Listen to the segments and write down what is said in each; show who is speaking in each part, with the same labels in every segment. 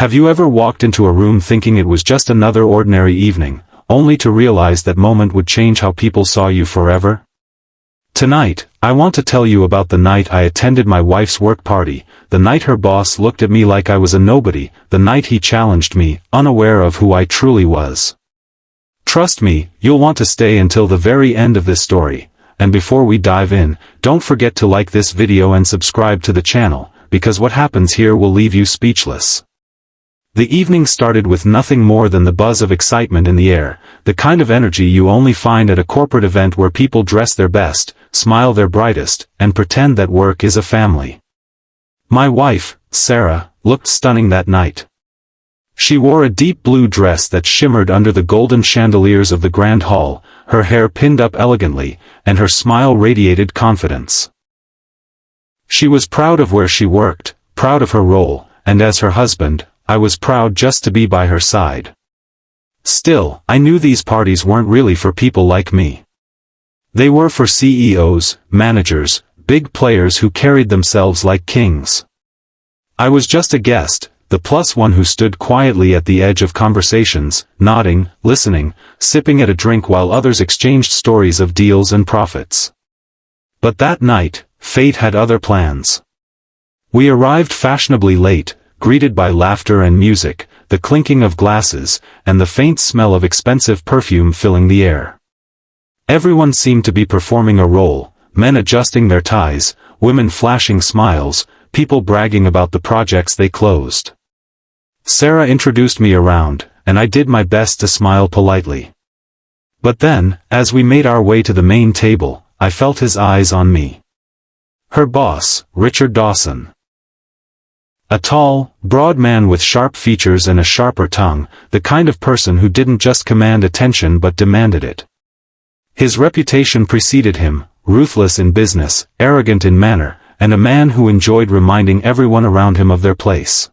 Speaker 1: Have you ever walked into a room thinking it was just another ordinary evening, only to realize that moment would change how people saw you forever? Tonight, I want to tell you about the night I attended my wife's work party, the night her boss looked at me like I was a nobody, the night he challenged me, unaware of who I truly was. Trust me, you'll want to stay until the very end of this story, and before we dive in, don't forget to like this video and subscribe to the channel, because what happens here will leave you speechless. The evening started with nothing more than the buzz of excitement in the air, the kind of energy you only find at a corporate event where people dress their best, smile their brightest, and pretend that work is a family. My wife, Sarah, looked stunning that night. She wore a deep blue dress that shimmered under the golden chandeliers of the grand hall, her hair pinned up elegantly, and her smile radiated confidence. She was proud of where she worked, proud of her role, and as her husband, I was proud just to be by her side. Still, I knew these parties weren't really for people like me. They were for CEOs, managers, big players who carried themselves like kings. I was just a guest, the plus one who stood quietly at the edge of conversations, nodding, listening, sipping at a drink while others exchanged stories of deals and profits. But that night, fate had other plans. We arrived fashionably late, greeted by laughter and music, the clinking of glasses, and the faint smell of expensive perfume filling the air. Everyone seemed to be performing a role, men adjusting their ties, women flashing smiles, people bragging about the projects they closed. Sarah introduced me around, and I did my best to smile politely. But then, as we made our way to the main table, I felt his eyes on me. Her boss, Richard Dawson. A tall, broad man with sharp features and a sharper tongue, the kind of person who didn't just command attention but demanded it. His reputation preceded him, ruthless in business, arrogant in manner, and a man who enjoyed reminding everyone around him of their place.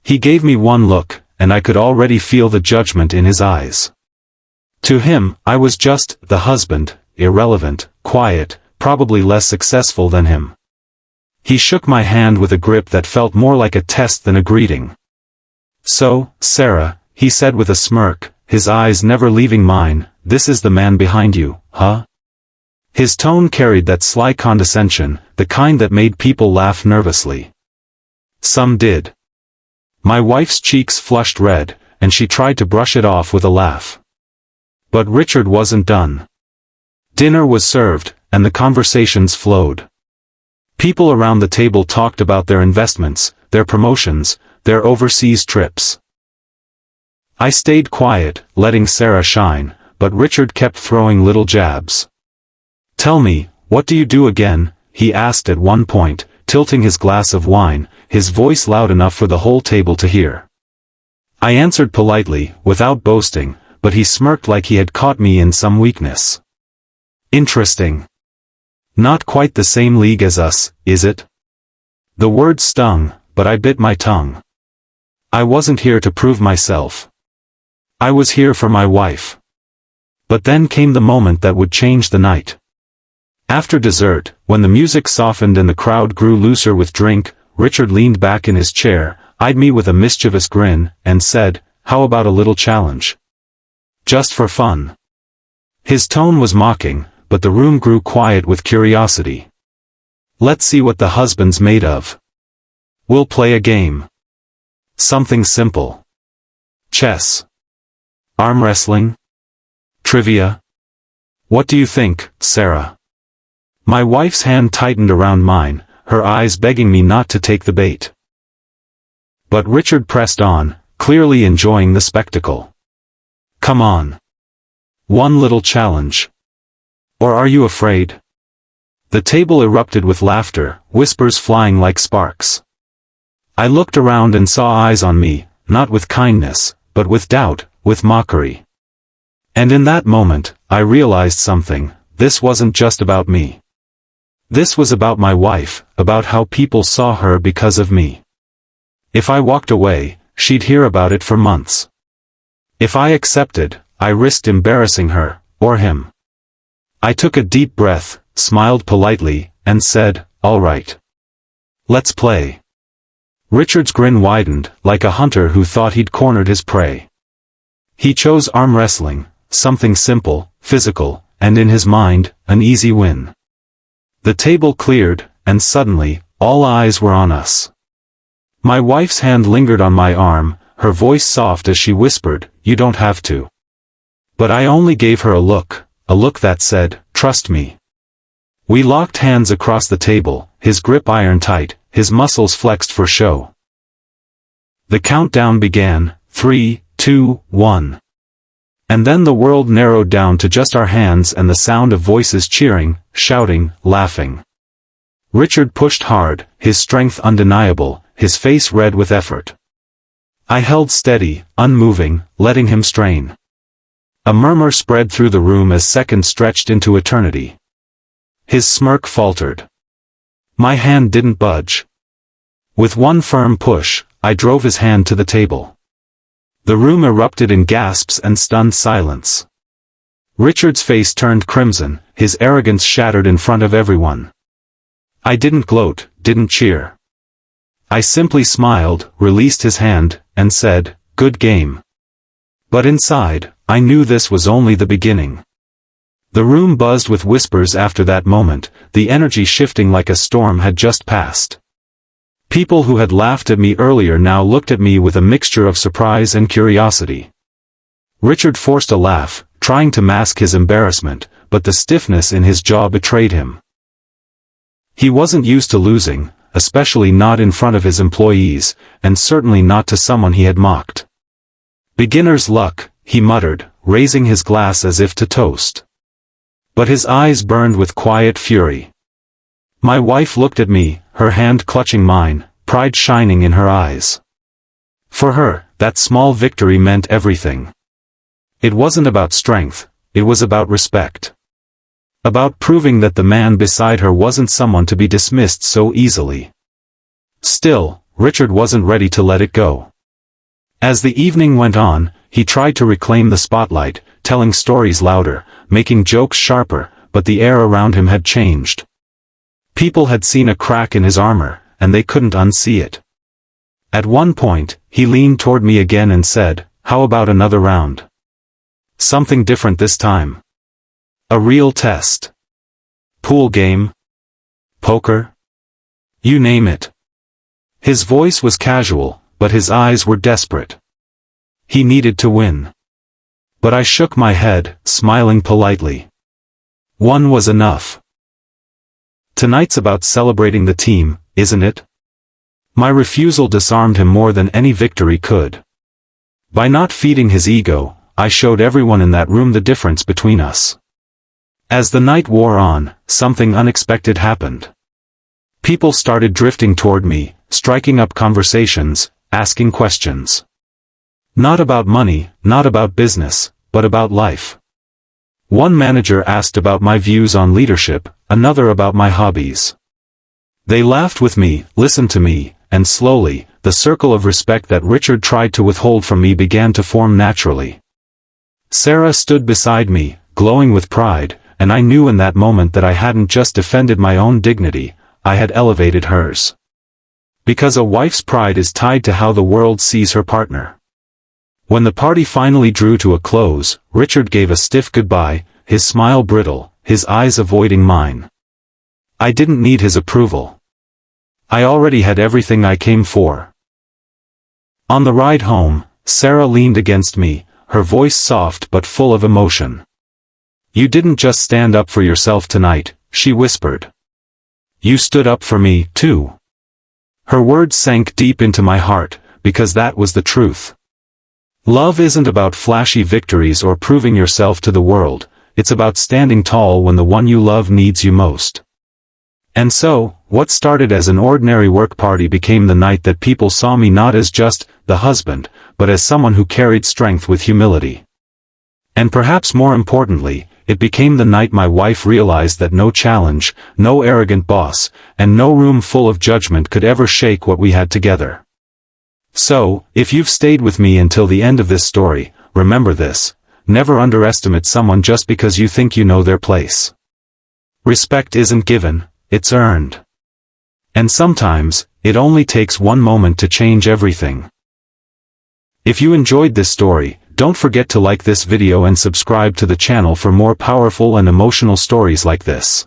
Speaker 1: He gave me one look, and I could already feel the judgment in his eyes. To him, I was just the husband, irrelevant, quiet, probably less successful than him. He shook my hand with a grip that felt more like a test than a greeting. "So, Sarah," he said with a smirk, his eyes never leaving mine, "this is the man behind you, huh?" His tone carried that sly condescension, the kind that made people laugh nervously. Some did. My wife's cheeks flushed red, and she tried to brush it off with a laugh. But Richard wasn't done. Dinner was served, and the conversations flowed. People around the table talked about their investments, their promotions, their overseas trips. I stayed quiet, letting Sarah shine, but Richard kept throwing little jabs. "Tell me, what do you do again?" he asked at one point, tilting his glass of wine, his voice loud enough for the whole table to hear. I answered politely, without boasting, but he smirked like he had caught me in some weakness. "Interesting. Not quite the same league as us, is it?" The word stung, but I bit my tongue. I wasn't here to prove myself. I was here for my wife. But then came the moment that would change the night. After dessert, when the music softened and the crowd grew looser with drink, Richard leaned back in his chair, eyed me with a mischievous grin, and said, "How about a little challenge? Just for fun." His tone was mocking, but the room grew quiet with curiosity. "Let's see what the husband's made of. We'll play a game. Something simple. Chess. Arm wrestling? Trivia? What do you think, Sarah?" My wife's hand tightened around mine, her eyes begging me not to take the bait. But Richard pressed on, clearly enjoying the spectacle. "Come on. One little challenge. Or are you afraid?" The table erupted with laughter, whispers flying like sparks. I looked around and saw eyes on me, not with kindness, but with doubt, with mockery. And in that moment, I realized something: this wasn't just about me. This was about my wife, about how people saw her because of me. If I walked away, she'd hear about it for months. If I accepted, I risked embarrassing her, or him. I took a deep breath, smiled politely, and said, "All right. Let's play." Richard's grin widened, like a hunter who thought he'd cornered his prey. He chose arm wrestling, something simple, physical, and in his mind, an easy win. The table cleared, and suddenly, all eyes were on us. My wife's hand lingered on my arm, her voice soft as she whispered, "You don't have to." But I only gave her a look that said, "Trust me." We locked hands across the table, his grip iron tight, his muscles flexed for show. The countdown began, 3, 2, 1. And then the world narrowed down to just our hands and the sound of voices cheering, shouting, laughing. Richard pushed hard, his strength undeniable, his face red with effort. I held steady, unmoving, letting him strain. A murmur spread through the room as seconds stretched into eternity. His smirk faltered. My hand didn't budge. With one firm push, I drove his hand to the table. The room erupted in gasps and stunned silence. Richard's face turned crimson, his arrogance shattered in front of everyone. I didn't gloat, didn't cheer. I simply smiled, released his hand, and said, "Good game." But inside, I knew this was only the beginning. The room buzzed with whispers after that moment, the energy shifting like a storm had just passed. People who had laughed at me earlier now looked at me with a mixture of surprise and curiosity. Richard forced a laugh, trying to mask his embarrassment, but the stiffness in his jaw betrayed him. He wasn't used to losing, especially not in front of his employees, and certainly not to someone he had mocked. "Beginner's luck," he muttered, raising his glass as if to toast. But his eyes burned with quiet fury. My wife looked at me, her hand clutching mine, pride shining in her eyes. For her, that small victory meant everything. It wasn't about strength, it was about respect. About proving that the man beside her wasn't someone to be dismissed so easily. Still, Richard wasn't ready to let it go. As the evening went on, he tried to reclaim the spotlight, telling stories louder, making jokes sharper, but the air around him had changed. People had seen a crack in his armor, and they couldn't unsee it. At one point, he leaned toward me again and said, "How about another round? Something different this time. A real test. Pool game? Poker? You name it." His voice was casual, but his eyes were desperate. He needed to win. But I shook my head, smiling politely. One was enough. Tonight's about celebrating the team, isn't it? My refusal disarmed him more than any victory could. By not feeding his ego, I showed everyone in that room the difference between us. As the night wore on, something unexpected happened. People started drifting toward me, striking up conversations, asking questions. Not about money, not about business, but about life. One manager asked about my views on leadership, another about my hobbies. They laughed with me, listened to me, and slowly, the circle of respect that Richard tried to withhold from me began to form naturally. Sarah stood beside me, glowing with pride, and I knew in that moment that I hadn't just defended my own dignity, I had elevated hers. Because a wife's pride is tied to how the world sees her partner. When the party finally drew to a close, Richard gave a stiff goodbye, his smile brittle, his eyes avoiding mine. I didn't need his approval. I already had everything I came for. On the ride home, Sarah leaned against me, her voice soft but full of emotion. "You didn't just stand up for yourself tonight," she whispered. "You stood up for me, too." Her words sank deep into my heart, because that was the truth. Love isn't about flashy victories or proving yourself to the world, it's about standing tall when the one you love needs you most. And so, what started as an ordinary work party became the night that people saw me not as just the husband, but as someone who carried strength with humility. And perhaps more importantly, it became the night my wife realized that no challenge, no arrogant boss, and no room full of judgment could ever shake what we had together. So, if you've stayed with me until the end of this story, remember this: never underestimate someone just because you think you know their place. Respect isn't given, it's earned. And sometimes, it only takes one moment to change everything. If you enjoyed this story, don't forget to like this video and subscribe to the channel for more powerful and emotional stories like this.